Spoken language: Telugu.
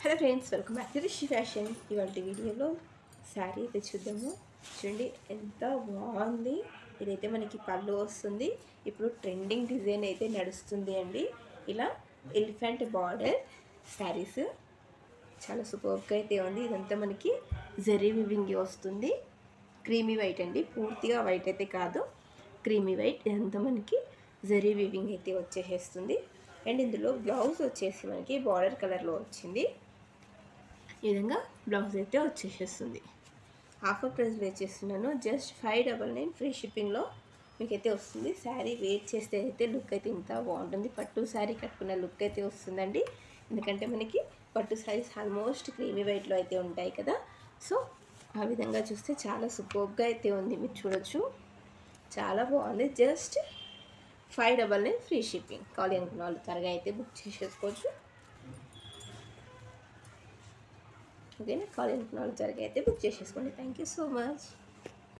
Hello friends, welcome back to Rishi fashion. ఇవాళ వీడియోలో శారీ అయితే చూద్దాము. చూడండి ఎంత బాగుంది. ఇదైతే మనకి పళ్ళు వస్తుంది. ఇప్పుడు ట్రెండింగ్ డిజైన్ అయితే నడుస్తుంది అండి. ఇలా ఎలిఫెంట్ బార్డర్ శారీస్ చాలా సూపర్గా అయితే ఉంది. ఇదంతా మనకి జరీ వివింగ్ వస్తుంది. క్రీమీ వైట్ అండి, పూర్తిగా వైట్ అయితే కాదు, క్రీమీ వైట్. ఇదంతా మనకి జరీ వివింగ్ అయితే వచ్చేసేస్తుంది. అండ్ ఇందులో బ్లౌజ్ వచ్చేసి మనకి బార్డర్ కలర్లో వచ్చింది. ఈ విధంగా బ్లౌజ్ అయితే వచ్చేసేస్తుంది. ఆఫర్ ప్రైస్లో వచ్చేస్తున్నాను, జస్ట్ 599 ఫ్రీ షిప్పింగ్లో మీకైతే వస్తుంది. శారీ వేర్ చేస్తే అయితే లుక్ అయితే ఇంత బాగుంటుంది. పట్టు శారీ కట్టుకున్న లుక్ అయితే వస్తుందండి. ఎందుకంటే మనకి పట్టు శారీస్ ఆల్మోస్ట్ క్రీమీ వైట్లో అయితే ఉంటాయి కదా. సో ఆ విధంగా చూస్తే చాలా సూపర్గా అయితే ఉంది. మీరు చూడొచ్చు, చాలా బాగుంది. Just 599 free shipping. కావాలి అనుకున్న వాళ్ళు త్వరగా అయితే బుక్ చేసేసుకోవచ్చు. ఓకేనా, కాల్ అనుకున్న వాళ్ళు త్వరగా అయితే బుక్ చేసేసుకోండి. Thank you so much.